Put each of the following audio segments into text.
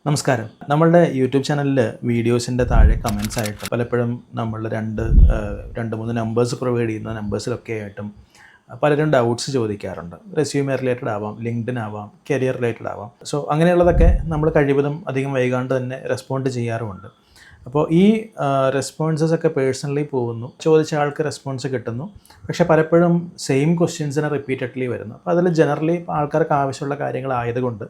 നമസ്കാരം. നമ്മളുടെ യൂട്യൂബ് ചാനലിൽ വീഡിയോസിൻ്റെ താഴെ കമൻസ് ആയിട്ട് പലപ്പോഴും നമ്മൾ രണ്ട് മൂന്ന് നമ്പേഴ്സ് പ്രൊവൈഡ് ചെയ്യുന്ന നമ്പേഴ്സിലൊക്കെ ആയിട്ടും പലരും ഡൗട്ട്സ് ചോദിക്കാറുണ്ട്. റെസ്യൂമെ റിലേറ്റഡ് ആവാം, ലിങ്ക്ഡിൻ ആവാം, കരിയർ റിലേറ്റഡ് ആവാം. സോ അങ്ങനെയുള്ളതൊക്കെ നമ്മൾ കഴിവതും അധികം വൈകാണ്ട് തന്നെ റെസ്പോണ്ട് ചെയ്യാറുമുണ്ട്. അപ്പോൾ ഈ റെസ്പോൺസസ് ഒക്കെ പേഴ്സണലി പോകുന്നു, ചോദിച്ച ആൾക്ക് റെസ്പോൺസ് കിട്ടുന്നു. പക്ഷേ പലപ്പോഴും സെയിം ക്വസ്റ്റ്യൻസിനെ റിപ്പീറ്റഡ്ലി വരുന്നു. അപ്പോൾ അതിൽ ജനറലി ആൾക്കാർക്ക് ആവശ്യമുള്ള കാര്യങ്ങളായതുകൊണ്ട്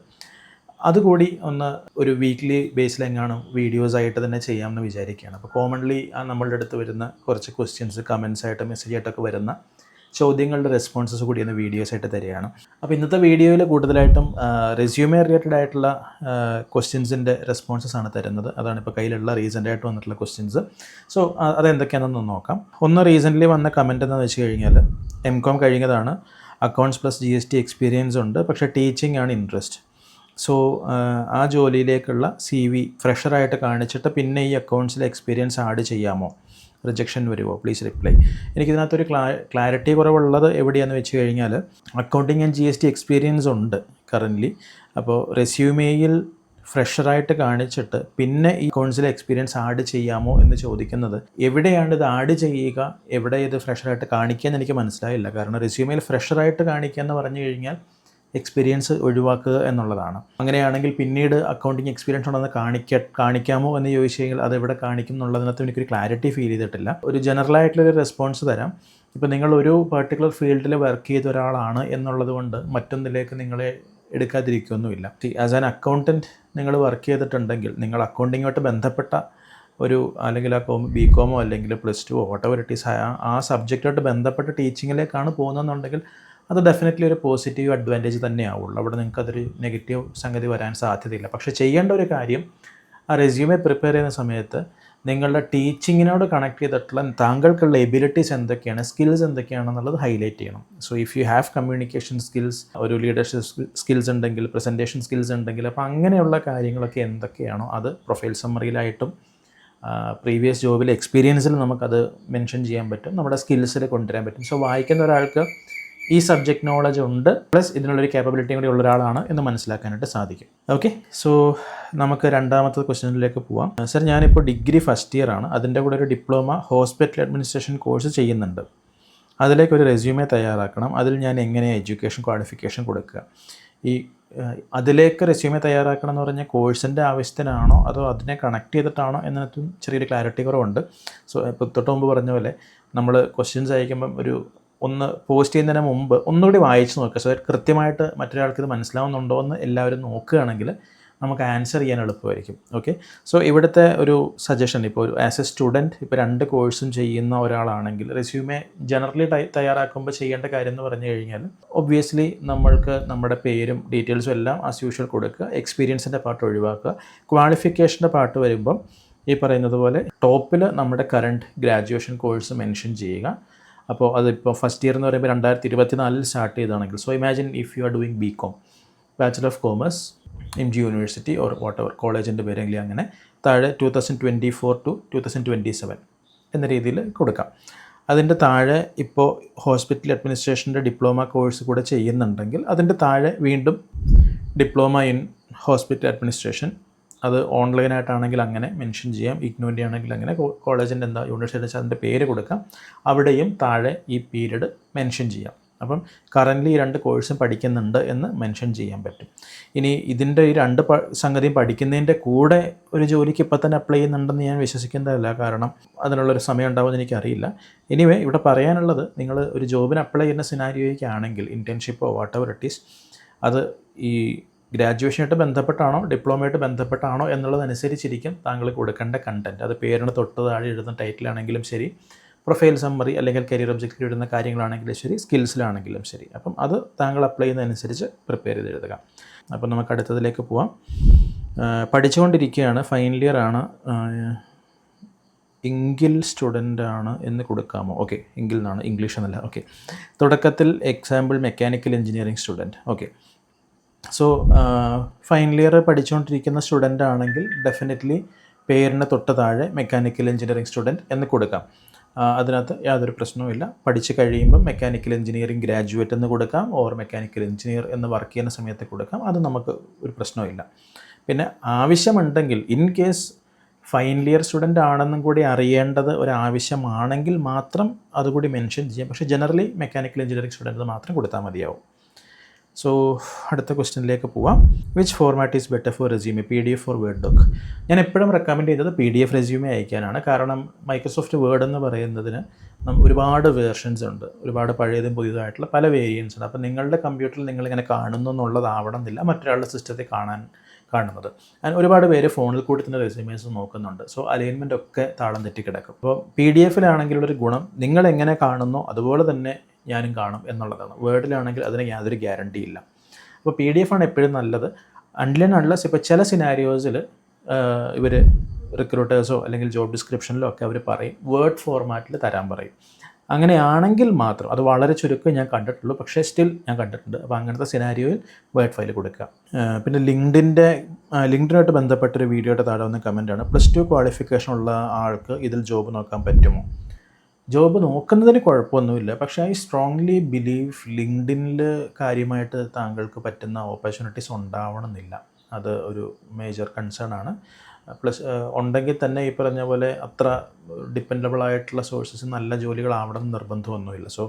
അതുകൂടി ഒന്ന് ഒരു വീക്ക്ലി ബേസിലെങ്ങാനും വീഡിയോസായിട്ട് തന്നെ ചെയ്യാമെന്ന് വിചാരിക്കുകയാണ്. അപ്പോൾ കോമൺലി നമ്മളുടെ അടുത്ത് വരുന്ന കുറച്ച് ക്വസ്റ്റ്യൻസ് കമൻസ് ആയിട്ട് മെസ്സേജ് ആയിട്ടൊക്കെ വരുന്ന ചോദ്യങ്ങളുടെ റെസ്പോൺസസ് കൂടി ഒന്ന് വീഡിയോസായിട്ട് തരികയാണ്. അപ്പോൾ ഇന്നത്തെ വീഡിയോയിൽ കൂടുതലായിട്ടും റെസ്യൂമെ റിലേറ്റഡ് ആയിട്ടുള്ള ക്വസ്റ്റ്യൻസിൻ്റെ റെസ്പോൺസസ് ആണ് തരുന്നത്. അതാണ് ഇപ്പോൾ കയ്യിലുള്ള റീസെൻ്റായിട്ട് വന്നിട്ടുള്ള ക്വസ്റ്റ്യൻസ്. സോ അതെന്തൊക്കെയാണെന്ന് നോക്കാം. ഒന്ന് റീസെൻ്റ്ലി വന്ന കമൻറ്റ് എന്താണെന്ന് വെച്ച് കഴിഞ്ഞാൽ MCOM കഴിഞ്ഞതാണ്, അക്കൗണ്ട്സ് പ്ലസ് GST എക്സ്പീരിയൻസ് ഉണ്ട്, പക്ഷേ ടീച്ചിങ് ആണ് ഇൻട്രസ്റ്റ്. സോ ആ ജോലിയിലേക്കുള്ള CV ഫ്രഷറായിട്ട് കാണിച്ചിട്ട് പിന്നെ ഈ അക്കൗണ്ട്സിൽ എക്സ്പീരിയൻസ് ആഡ് ചെയ്യാമോ, റിജക്ഷൻ വരുമോ, പ്ലീസ് റിപ്ലൈ. എനിക്കിതിനകത്തൊരു ക്ലാരിറ്റി കുറവുള്ളത് എവിടെയാണെന്ന് വെച്ച് കഴിഞ്ഞാൽ അക്കൗണ്ടിങ് ആൻഡ് GST എക്സ്പീരിയൻസ് ഉണ്ട് കറൻ്റ്ലി. അപ്പോൾ റെസ്യൂമേയിൽ ഫ്രഷറായിട്ട് കാണിച്ചിട്ട് പിന്നെ ഈ അക്കൗണ്ട്സിൽ എക്സ്പീരിയൻസ് ആഡ് ചെയ്യാമോ എന്ന് ചോദിക്കുന്നത്, എവിടെയാണ് ഇത് ആഡ് ചെയ്യുക, എവിടെ ഇത് ഫ്രഷറായിട്ട് കാണിക്കുക എന്ന് എനിക്ക് മനസ്സിലായില്ല. കാരണം റെസ്യൂമേയിൽ ഫ്രഷറായിട്ട് കാണിക്കുക എന്ന് പറഞ്ഞു കഴിഞ്ഞാൽ എക്സ്പീരിയൻസ് ഒഴിവാക്കുക എന്നുള്ളതാണ്. അങ്ങനെയാണെങ്കിൽ പിന്നീട് അക്കൗണ്ടിങ് എക്സ്പീരിയൻസ് ഉണ്ടെന്ന് കാണിക്കാമോ എന്ന് ചോദിച്ചു കഴിഞ്ഞാൽ അതെവിടെ കാണിക്കും എന്നുള്ളതിനകത്ത് എനിക്കൊരു ക്ലാരിറ്റി ഫീൽ ചെയ്തിട്ടില്ല. ഒരു ജനറലായിട്ടുള്ളൊരു റെസ്പോൺസ് തരാം. ഇപ്പോൾ നിങ്ങൾ ഒരു പർട്ടിക്കുലർ ഫീൽഡിൽ വർക്ക് ചെയ്ത ഒരാളാണ് എന്നുള്ളത് കൊണ്ട് മറ്റൊന്നിലേക്ക് നിങ്ങളെ എടുക്കാതിരിക്കുകയൊന്നുമില്ല. ആസ് ആൻ അക്കൗണ്ടൻറ്റ് നിങ്ങൾ വർക്ക് ചെയ്തിട്ടുണ്ടെങ്കിൽ, നിങ്ങൾ അക്കൗണ്ടിങ്ങുമായിട്ട് ബന്ധപ്പെട്ട ഒരു അല്ലെങ്കിൽ BCom അല്ലെങ്കിൽ +2 whatever it is, ആ സബ്ജക്റ്റുമായിട്ട് ബന്ധപ്പെട്ട ടീച്ചിങ്ങിലേക്കാണ് പോകുന്നതെന്നുണ്ടെങ്കിൽ അത് ഡെഫിനറ്റ്ലി ഒരു പോസിറ്റീവ് അഡ്വാൻറ്റേജ് തന്നെ ആവുള്ളൂ. അവിടെ നിങ്ങൾക്ക് അതൊരു നെഗറ്റീവ് സംഗതി വരാൻ സാധ്യതയില്ല. പക്ഷേ ചെയ്യേണ്ട ഒരു കാര്യം, ആ റെസ്യൂമെ പ്രിപ്പയർ ചെയ്യുന്ന സമയത്ത് നിങ്ങളുടെ ടീച്ചിങ്ങിനോട് കണക്ട് ചെയ്തിട്ടുള്ള താങ്കൾക്കുള്ള എബിലിറ്റീസ് എന്തൊക്കെയാണ്, സ്കിൽസ് എന്തൊക്കെയാണെന്നുള്ളത് ഹൈലൈറ്റ് ചെയ്യണം. So if you have communication skills, ഒരു ലീഡർഷിപ്പ് സ്കിൽസ് ഉണ്ടെങ്കിൽ, പ്രസൻറ്റേഷൻ സ്കിൽസ് ഉണ്ടെങ്കിൽ, അപ്പോൾ അങ്ങനെയുള്ള കാര്യങ്ങളൊക്കെ എന്തൊക്കെയാണോ അത് പ്രൊഫൈൽ സമ്മറിയിലായിട്ടും പ്രീവിയസ് ജോബിലെ എക്സ്പീരിയൻസിൽ നമുക്കത് മെൻഷൻ ചെയ്യാൻ പറ്റും, നമ്മുടെ സ്കിൽസിൽ കൊണ്ടുവരാൻ പറ്റും. സോ വായിക്കുന്ന ഒരാൾക്ക് ഈ സബ്ജക്റ്റ് നോളജ് ഉണ്ട്, പ്ലസ് ഇതിനുള്ളൊരു കേപ്പബിലിറ്റിയും കൂടി ഉള്ള ഒരാളാണ് എന്ന് മനസ്സിലാക്കാനായിട്ട് സാധിക്കും. ഓക്കെ, സോ നമുക്ക് രണ്ടാമത്തെ ക്വസ്റ്റ്യനിലേക്ക് പോവാം. സർ, ഞാനിപ്പോൾ ഡിഗ്രി ഫസ്റ്റ് ഇയർ ആണ്, അതിൻ്റെ കൂടെ ഒരു ഡിപ്ലോമ ഹോസ്പിറ്റൽ അഡ്മിനിസ്ട്രേഷൻ കോഴ്സ് ചെയ്യുന്നുണ്ട്. അതിലേക്കൊരു റെസ്യൂമെ തയ്യാറാക്കണം. അതിൽ ഞാൻ എങ്ങനെ എഡ്യൂക്കേഷൻ ക്വാളിഫിക്കേഷൻ കൊടുക്കുക? അതിലേക്ക് റെസ്യൂമെ തയ്യാറാക്കണം എന്ന് പറഞ്ഞാൽ കോഴ്സിൻ്റെ ആവശ്യത്തിനാണോ അതോ അതിനെ കണക്ട് ചെയ്തിട്ടാണോ എന്നതിനകത്തും ചെറിയൊരു ക്ലാരിറ്റി കുറവുണ്ട്. സോ ഇപ്പോൾ തൊട്ട് മുമ്പ് പറഞ്ഞ പോലെ നമ്മൾ ക്വസ്റ്റ്യൻസ് അയക്കുമ്പം ഒന്ന് പോസ്റ്റ് ചെയ്യുന്നതിന് മുമ്പ് ഒന്നുകൂടി വായിച്ച് നോക്കുക. സോ കൃത്യമായിട്ട് മറ്റൊരാൾക്ക് ഇത് മനസ്സിലാവുന്നുണ്ടോ എന്ന് എല്ലാവരും നോക്കുകയാണെങ്കിൽ നമുക്ക് ആൻസർ ചെയ്യാൻ എളുപ്പമായിരിക്കും. ഓക്കെ, സോ ഇവിടുത്തെ ഒരു സജഷൻ, ഇപ്പോൾ ആസ് എ സ്റ്റുഡൻറ്റ് ഇപ്പോൾ 2 കോഴ്സും ചെയ്യുന്ന ഒരാളാണെങ്കിൽ റെസ്യൂമെ ജനറലി തയ്യാറാക്കുമ്പോൾ ചെയ്യേണ്ട കാര്യം എന്ന് പറഞ്ഞു കഴിഞ്ഞാൽ ഒബ്വിയസ്ലി നമ്മൾക്ക് നമ്മുടെ പേരും ഡീറ്റെയിൽസും എല്ലാം ആസ് യൂഷ്വൽ കൊടുക്കുക, എക്സ്പീരിയൻസിൻ്റെ പാർട്ട് ഒഴിവാക്കുക. ക്വാളിഫിക്കേഷൻ്റെ പാർട്ട് വരുമ്പം ഈ പറയുന്നത് പോലെ ടോപ്പിൽ നമ്മുടെ കറണ്ട് ഗ്രാജുവേഷൻ കോഴ്സ് മെൻഷൻ ചെയ്യുക. അപ്പോൾ അതിപ്പോൾ ഫസ്റ്റ് ഇയർ എന്ന് പറയുമ്പോൾ 2024 സ്റ്റാർട്ട് ചെയ്താണെങ്കിൽ, so imagine if you are doing BCom, bachelor of commerce, MG university or whatever കോളേജിൻ്റെ പേരെങ്കിലും അങ്ങനെ താഴെ 2024 to 2027 എന്ന രീതിയിൽ കൊടുക്കാം. അതിൻ്റെ താഴെ ഇപ്പോൾ ഹോസ്പിറ്റൽ അഡ്മിനിസ്ട്രേഷൻ്റെ ഡിപ്ലോമ കോഴ്സ് കൂടെ ചെയ്യുന്നുണ്ടെങ്കിൽ അതിൻ്റെ താഴെ വീണ്ടും ഡിപ്ലോമ ഇൻ ഹോസ്പിറ്റൽ അഡ്മിനിസ്ട്രേഷൻ, അത് ഓൺലൈനായിട്ടാണെങ്കിൽ അങ്ങനെ മെൻഷൻ ചെയ്യാം, ഇഗ്നോൻ്റെ ആണെങ്കിൽ അങ്ങനെ, കോളേജിൻ്റെ യൂണിവേഴ്സിറ്റി അതിൻ്റെ പേര് കൊടുക്കാം. അവിടെയും താഴെ ഈ പീരീഡ് മെൻഷൻ ചെയ്യാം. അപ്പം കറൻ്റ്ലി ഈ 2 കോഴ്സും പഠിക്കുന്നുണ്ട് എന്ന് മെൻഷൻ ചെയ്യാൻ പറ്റും. ഇനി ഇതിൻ്റെ ഈ 2 സംഗതിയും പഠിക്കുന്നതിൻ്റെ കൂടെ ഒരു ജോലിക്ക് ഇപ്പോൾ തന്നെ അപ്ലൈ ചെയ്യുന്നുണ്ടെന്ന് ഞാൻ വിശ്വസിക്കുന്നതല്ല, കാരണം അതിനുള്ളൊരു സമയം ഉണ്ടാവുമെന്ന് എനിക്കറിയില്ല. എനിവേ ഇവിടെ പറയാനുള്ളത്, നിങ്ങൾ ഒരു ജോബിന് അപ്ലൈ ചെയ്യുന്ന സിനാരിയോയ്ക്കാണെങ്കിൽ ഇൻറ്റേൺഷിപ്പോ വാട്ടെവർ ഇറ്റ് ഈസ്, അത് ഈ ഗ്രാജുവേഷനായിട്ട് ബന്ധപ്പെട്ടാണോ ഡിപ്ലോമയായിട്ട് ബന്ധപ്പെട്ടാണോ എന്നുള്ളതനുസരിച്ചിരിക്കും താങ്കൾ കൊടുക്കേണ്ട കണ്ടൻറ്റ്. അത് പേരിന് തൊട്ട് താഴെ എഴുതുന്ന ടൈറ്റിലാണെങ്കിലും ശരി, പ്രൊഫൈൽ സമ്മറി അല്ലെങ്കിൽ കരിയർ ഒബ്ജക്റ്റീവ് ഇടുന്ന കാര്യങ്ങളാണെങ്കിലും ശരി, സ്കിൽസിലാണെങ്കിലും ശരി. അപ്പം അത് താങ്കൾ അപ്ലൈ ചെയ്യുന്നതനുസരിച്ച് പ്രിപ്പയർ ചെയ്ത് എഴുതുക. അപ്പം നമുക്ക് അടുത്തതിലേക്ക് പോവാം. പഠിച്ചുകൊണ്ടിരിക്കുകയാണ്, ഫൈനൽ ഇയർ ആണ്, എങ്കിൽ സ്റ്റുഡൻ്റ് ആണ് എന്ന് കൊടുക്കാമോ? ഓക്കെ, എങ്കിൽ എന്നാണ്, ഇംഗ്ലീഷ് എന്നല്ല. ഓക്കെ, തുടക്കത്തിൽ example mechanical engineering student. Okay, so final year പഠിച്ചുകൊണ്ടിരിക്കുന്ന സ്റ്റുഡൻ്റ് ആണെങ്കിൽ ഡെഫിനറ്റ്ലി പേരിന് തൊട്ട് താഴെ മെക്കാനിക്കൽ എഞ്ചിനീയറിംഗ് സ്റ്റുഡൻറ്റ് എന്ന് കൊടുക്കാം. അതിനകത്ത് യാതൊരു പ്രശ്നവുമില്ല. പഠിച്ച് കഴിയുമ്പം മെക്കാനിക്കൽ എഞ്ചിനീയറിംഗ് ഗ്രാജുവേറ്റ് എന്ന് കൊടുക്കാം, ഓർ മെക്കാനിക്കൽ എഞ്ചിനീയർ എന്ന് വർക്ക് ചെയ്യുന്ന സമയത്ത് കൊടുക്കാം. അത് നമുക്ക് ഒരു പ്രശ്നമില്ല. പിന്നെ ആവശ്യമുണ്ടെങ്കിൽ in case final year student ആണെന്നും കൂടി അറിയേണ്ടത് ഒരാവശ്യമാണെങ്കിൽ മാത്രം അതുകൂടി മെൻഷൻ ചെയ്യാം. പക്ഷേ ജനറലി മെക്കാനിക്കൽ എഞ്ചിനീയറിംഗ് സ്റ്റുഡൻറ്റ് മാത്രം കൊടുത്താൽ മതിയാവും. സോ അടുത്ത ക്വസ്റ്റ്യനിലേക്ക് പോവാം. Which format is better for resume, PDF or word dock? ഞാൻ എപ്പോഴും റെക്കമെൻഡ് ചെയ്തത് PDF റെസ്യൂമെ അയക്കാനാണ്. കാരണം മൈക്രോസോഫ്റ്റ് വേർഡ് എന്ന് പറയുന്നതിന് ഒരുപാട് വേർഷൻസ് ഉണ്ട്, ഒരുപാട് പഴയതും പുതിയതായിട്ടുള്ള പല വേരിയൻസ് ഉണ്ട്. അപ്പോൾ നിങ്ങളുടെ കമ്പ്യൂട്ടറിൽ നിങ്ങളിങ്ങനെ കാണുന്നു എന്നുള്ളതാവണമെന്നില്ല മറ്റൊരാളുടെ സിസ്റ്റത്തിൽ കാണുന്നത്. ഒരുപാട് പേര് ഫോണിൽ കൂടി തന്നെ റെസ്യൂമേഴ്സ് നോക്കുന്നുണ്ട്. സോ അലൈൻമെൻ്റ് ഒക്കെ താളം തെറ്റിക്കിടക്കും. അപ്പോൾ PDF-ലാണെങ്കിലുള്ളൊരു ഗുണം നിങ്ങൾ എങ്ങനെ കാണുന്നോ അതുപോലെ തന്നെ ഞാനും കാണും എന്നുള്ളതാണ്. വേർഡിലാണെങ്കിൽ അതിന് യാതൊരു ഗ്യാരണ്ടി ഇല്ല. അപ്പോൾ PDF ആണ് എപ്പോഴും നല്ലത്. അൺലെസ് ഇപ്പോൾ ചില സിനാരിയോസിൽ ഇവർ റിക്രൂട്ടേഴ്സോ അല്ലെങ്കിൽ ജോബ് ഡിസ്ക്രിപ്ഷനിലോ ഒക്കെ അവർ പറയും വേർഡ് ഫോർമാറ്റിൽ തരാൻ പറയും. അങ്ങനെയാണെങ്കിൽ മാത്രം, അത് വളരെ ചുരുക്കം ഞാൻ കണ്ടിട്ടുള്ളൂ, പക്ഷേ സ്റ്റിൽ ഞാൻ കണ്ടിട്ടുണ്ട്. അപ്പോൾ അങ്ങനത്തെ സിനാരിയോയിൽ വേർഡ് ഫയൽ കൊടുക്കുക. പിന്നെ ലിങ്ക്ഡിനുമായിട്ട് ബന്ധപ്പെട്ടൊരു വീഡിയോയുടെ താഴെ വന്ന കമൻറ്റാണ്, +2 ക്വാളിഫിക്കേഷൻ ഉള്ള ആൾക്ക് ഇതിൽ ജോബ് നോക്കാൻ പറ്റുമോ? ജോബ് നോക്കുന്നതിന് കുഴപ്പമൊന്നുമില്ല, പക്ഷേ ഐ സ്ട്രോങ്ലി ബിലീവ് ലിങ്ക്ഡിനിൽ കാര്യമായിട്ട് താങ്കൾക്ക് പറ്റുന്ന ഓപ്പർച്യൂണിറ്റീസ് ഉണ്ടാവണമെന്നില്ല. അത് ഒരു മേജർ കൺസേൺ ആണ്. പ്ലസ് ഉണ്ടെങ്കിൽ തന്നെ ഈ പറഞ്ഞ പോലെ അത്ര ഡിപ്പെൻഡബിളായിട്ടുള്ള സോഴ്സസ് നല്ല ജോലികളാവണം നിർബന്ധമൊന്നുമില്ല. So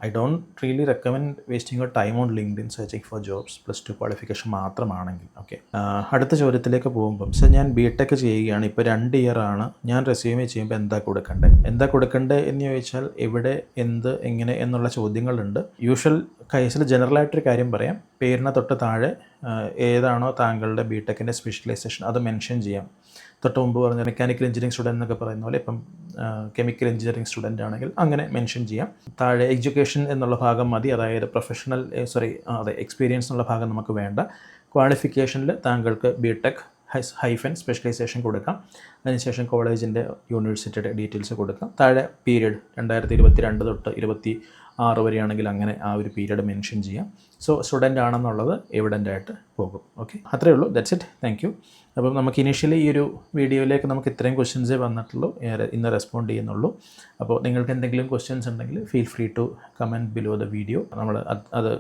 I don't really recommend wasting your time on LinkedIn searching for jobs +2 qualification മാത്രമാണെങ്കിൽ. ഓക്കെ, അടുത്ത ചോദ്യത്തിലേക്ക് പോകുമ്പം സർ ഞാൻ BTech ചെയ്യുകയാണ്, ഇപ്പോൾ 2 ഇയറാണ്. ഞാൻ റെസ്യൂമെ ചെയ്യുമ്പോൾ എന്താ കൊടുക്കണ്ടേ എന്ന് ചോദിച്ചാൽ എവിടെ, എന്ത്, എങ്ങനെ എന്നുള്ള ചോദ്യങ്ങളുണ്ട്. യൂഷ്വൽ കേസിൽ ജനറലായിട്ടൊരു കാര്യം പറയാം. പേരിന് തൊട്ട് താഴെ ഏതാണോ താങ്കളുടെ BTechൻ്റെ സ്പെഷ്യലൈസേഷൻ അത് മെൻഷൻ ചെയ്യാം. തൊട്ട് മുമ്പ് പറഞ്ഞ മെക്കാനിക്കൽ എഞ്ചിനീയറിംഗ് സ്റ്റുഡൻറ്റ് എന്നൊക്കെ പറയുന്ന പോലെ ഇപ്പം കെമിക്കൽ എഞ്ചിനീയറിംഗ് സ്റ്റുഡൻ്റ് ആണെങ്കിൽ അങ്ങനെ മെൻഷൻ ചെയ്യാം. താഴെ എഡ്യൂക്കേഷൻ എന്നുള്ള ഭാഗം മതി, അതായത് എക്സ്പീരിയൻസ് എന്നുള്ള ഭാഗം നമുക്ക് വേണ്ട. ക്വാളിഫിക്കേഷനിൽ താങ്കൾക്ക് BTech - സ്പെഷ്യലൈസേഷൻ കൊടുക്കാം. അതിനുശേഷം കോളേജിൻ്റെ യൂണിവേഴ്സിറ്റിയുടെ ഡീറ്റെയിൽസ് കൊടുക്കാം. താഴെ പീരീഡ് 2022 തൊട്ട് 26 വരെയാണെങ്കിൽ അങ്ങനെ ആ ഒരു പീരീഡ് മെൻഷൻ ചെയ്യാം. സോ സ്റ്റുഡൻ്റ് ആണെന്നുള്ളത് എവിഡൻ്റ് ആയിട്ട് പോകും. ഓക്കെ, അത്രയേ ഉള്ളൂ. That's it. Thank U. അപ്പം നമുക്ക് ഇനീഷ്യലി ഈ ഒരു വീഡിയോയിലേക്ക് നമുക്ക് ഇത്രയും ക്വസ്റ്റ്യൻസേ വന്നിട്ടുള്ളൂ, ഇന്ന് റെസ്പോണ്ട് ചെയ്യുന്നുള്ളൂ. അപ്പോൾ നിങ്ങൾക്ക് എന്തെങ്കിലും ക്വസ്റ്റ്യൻസ് ഉണ്ടെങ്കിൽ feel free to comment below the video. നമ്മൾ അത്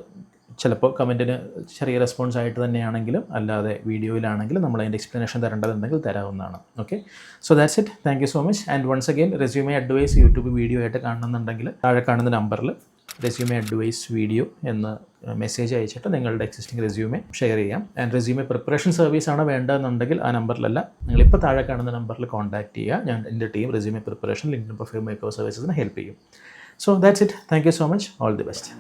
ചിലപ്പോൾ കമൻറ്റിന് ചെറിയ റെസ്പോൺസ് ആയിട്ട് തന്നെയാണെങ്കിലും അല്ലാതെ വീഡിയോയിലാണെങ്കിലും നമ്മൾ അതിൻ്റെ എക്സ്പ്ലനേഷൻ തരേണ്ടതുണ്ടെങ്കിൽ തരാവുന്നതാണ്. Okay, so that's it. Thank you so much. And once again, resume advice YouTube video ആയിട്ട് കാണുന്നുണ്ടെങ്കിൽ താഴെ കാണുന്ന നമ്പറിൽ റെസ്യൂമെ അഡ്വൈസ് വീഡിയോ എന്ന് മെസ്സേജ് അയച്ചിട്ട് നിങ്ങളുടെ എക്സിസ്റ്റിംഗ് റെസ്യൂമെ ഷെയർ ചെയ്യാം. ആൻഡ് റെസ്യൂമെ പ്രിപ്പറേഷൻ സർവീസാണ് വേണ്ടതെന്നുണ്ടെങ്കിൽ ആ നമ്പറിലല്ല, നിങ്ങളിപ്പോൾ താഴെ കാണുന്ന നമ്പറിൽ കോൺടാക്ട് ചെയ്യുക. എൻ്റെ team resume preparation, LinkedIn profile makeover സർവീസസിന് ഹെൽപ്പ് ചെയ്യും. So that's it. Thank you so much. All the best.